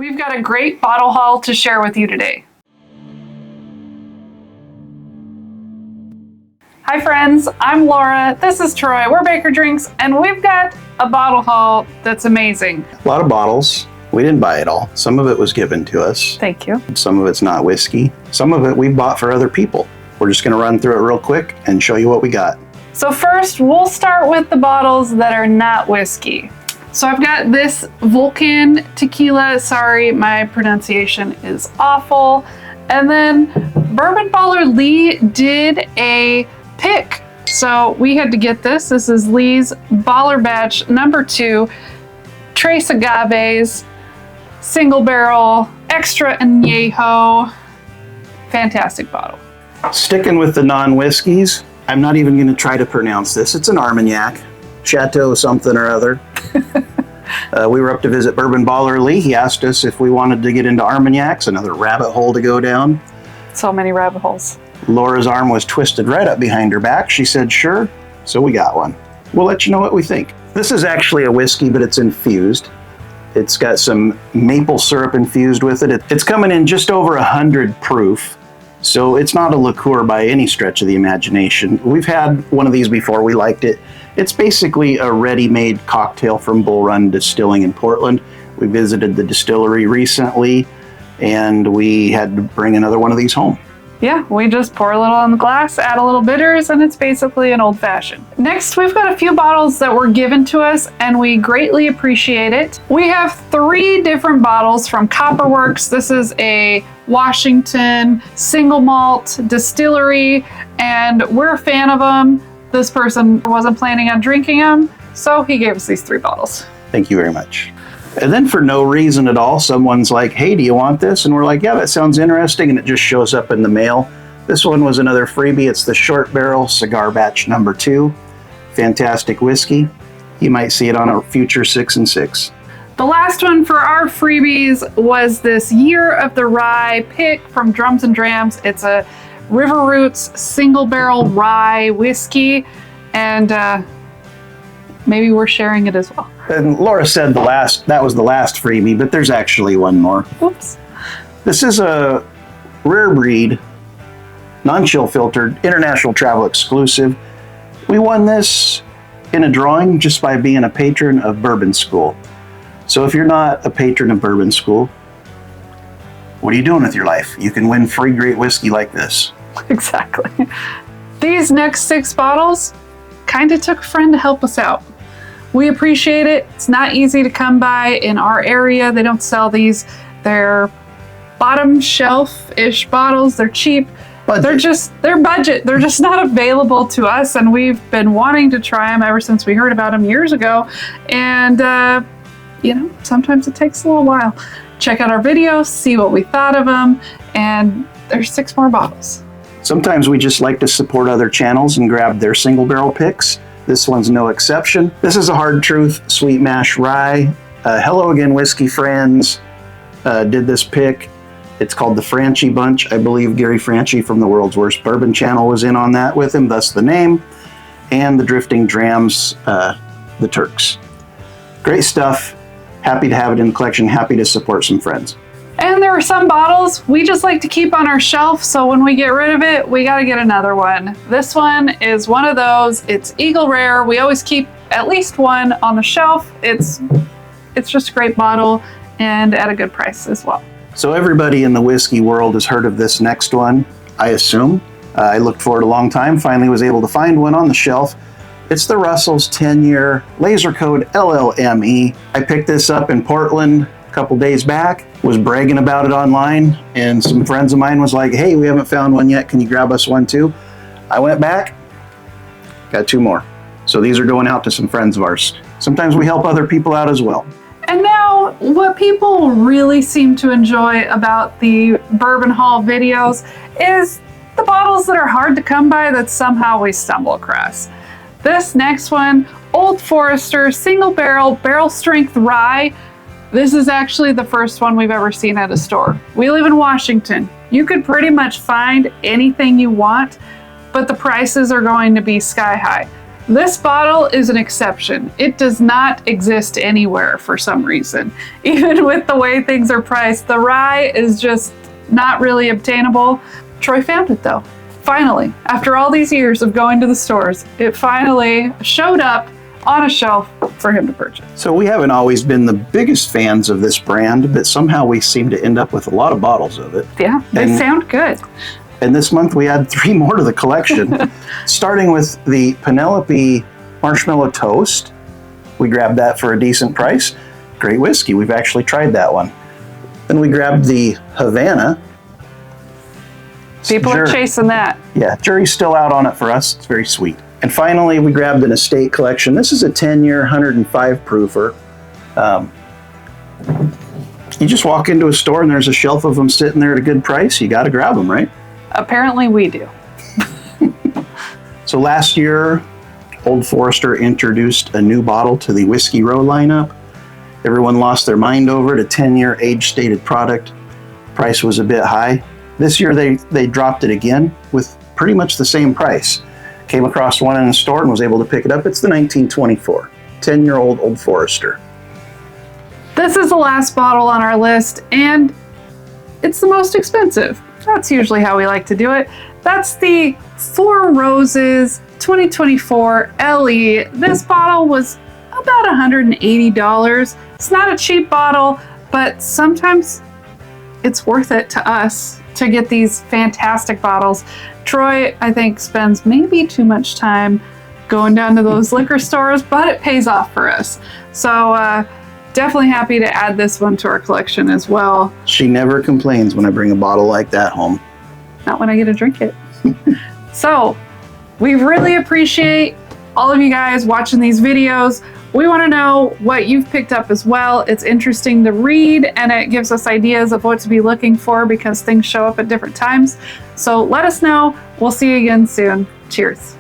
We've got a great bottle haul to share with you today. Hi friends, I'm Laura, this is Troy, we're Baker Drinks, and we've got a bottle haul that's amazing. A lot of bottles. We didn't buy it all. Some of it was given to us. Thank you. Some of it's not whiskey. Some of it we bought for other people. We're just gonna run through it real quick and show you what we got. So first, we'll start with the bottles that are not whiskey. So I've got this Vulcan tequila. Sorry, my pronunciation is awful. And then Bourbon Baller Lee did a pick. So we had to get this. This is Lee's Baller Batch number 2, Trace Agaves, single barrel, extra añejo. Fantastic bottle. Sticking with the non-whiskeys, I'm not even gonna try to pronounce this. It's an Armagnac, Chateau something or other. We were up to visit Bourbon Baller Lee. He asked us if we wanted to get into Armagnacs, another rabbit hole to go down. So many rabbit holes. Laura's arm was twisted right up behind her back. She said, sure, so we got one. We'll let you know what we think. This is actually a whiskey, but it's infused. It's got some maple syrup infused with it. It's coming in just over 100 proof, so it's not a liqueur by any stretch of the imagination. We've had one of these before, we liked it. It's basically a ready-made cocktail from Bull Run Distilling in Portland. We visited the distillery recently, and we had to bring another one of these home. Yeah, we just pour a little in the glass, add a little bitters, and it's basically an old fashioned. Next, we've got a few bottles that were given to us, and we greatly appreciate it. We have 3 different bottles from Copperworks. This is a Washington single malt distillery, and we're a fan of them. This person wasn't planning on drinking them, so he gave us these 3 bottles. Thank you very much. And then for no reason at all, someone's like, hey, do you want this? And we're like, yeah, that sounds interesting. And it just shows up in the mail. This one was another freebie. It's the Short Barrel Cigar Batch number 2. Fantastic whiskey. You might see it on a future 6 and 6. The last one for our freebies was this Year of the Rye pick from Drums and Drams. It's a River Roots single barrel rye whiskey. And maybe we're sharing it as well. And Laura said that was the last freebie, but there's actually one more. Whoops. This is a rare breed, non-chill filtered, international travel exclusive. We won this in a drawing just by being a patron of Bourbon School. So if you're not a patron of Bourbon School, what are you doing with your life? You can win free great whiskey like this. Exactly. These next 6 bottles kind of took a friend to help us out. We appreciate it. It's not easy to come by in our area. They don't sell these. They're bottom shelf-ish bottles. They're cheap. Budget. They're budget. They're just not available to us, and we've been wanting to try them ever since we heard about them years ago. And, sometimes it takes a little while. Check out our videos, see what we thought of them, and there's 6 more bottles. Sometimes we just like to support other channels and grab their single barrel picks. This one's no exception. This is a Hard Truth Sweet Mash Rye. Hello Again Whiskey Friends did this pick. It's called the Franchi Bunch. I believe Gary Franchi from the World's Worst Bourbon channel was in on that with him, thus the name. And the Drifting Drams, the Turks. Great stuff. Happy to have it in the collection. Happy to support some friends. And there are some bottles we just like to keep on our shelf, so when we get rid of it, we gotta get another one. This one is one of those. It's Eagle Rare. We always keep at least one on the shelf. It's just a great bottle and at a good price as well. So everybody in the whiskey world has heard of this next one, I assume. I looked for it a long time, finally was able to find one on the shelf. It's the Russell's 10-year laser code LLME. I picked this up in Portland a couple days back, was bragging about it online, and some friends of mine was like, hey, we haven't found one yet, can you grab us one too? I went back, got 2 more. So these are going out to some friends of ours. Sometimes we help other people out as well. And now, what people really seem to enjoy about the Bourbon Haul videos is the bottles that are hard to come by that somehow we stumble across. This next one, Old Forester Single Barrel Barrel Strength Rye. This is actually the first one we've ever seen at a store. We live in Washington. You could pretty much find anything you want, but the prices are going to be sky high. This bottle is an exception. It does not exist anywhere for some reason. Even with the way things are priced, the rye is just not really obtainable. Troy found it though. Finally, after all these years of going to the stores, it finally showed up on a shelf for him to purchase. So we haven't always been the biggest fans of this brand, but somehow we seem to end up with a lot of bottles of it. Yeah, they sound good. And this month we add 3 more to the collection, starting with the Penelope Marshmallow Toast. We grabbed that for a decent price. Great whiskey. We've actually tried that one. Then we grabbed the Havana. People are chasing that. Yeah, jury's still out on it for us. It's very sweet. And finally, we grabbed an estate collection. This is a 10-year, 105 proofer. You just walk into a store and there's a shelf of them sitting there at a good price. You got to grab them, right? Apparently we do. So last year, Old Forester introduced a new bottle to the Whiskey Row lineup. Everyone lost their mind over it, a 10-year age-stated product. Price was a bit high. This year they dropped it again with pretty much the same price. Came across one in the store and was able to pick it up. It's the 1924, 10-year-old Old Forester. This is the last bottle on our list, and it's the most expensive. That's usually how we like to do it. That's the Four Roses 2024 LE. This bottle was about $180. It's not a cheap bottle, but sometimes it's worth it to us to get these fantastic bottles. Troy, I think, spends maybe too much time going down to those liquor stores, but it pays off for us. So definitely happy to add this one to our collection as well. She never complains when I bring a bottle like that home. Not when I get to drink it. So we really appreciate all of you guys watching these videos. We want to know what you've picked up as well. It's interesting to read, and it gives us ideas of what to be looking for because things show up at different times. So let us know. We'll see you again soon. Cheers.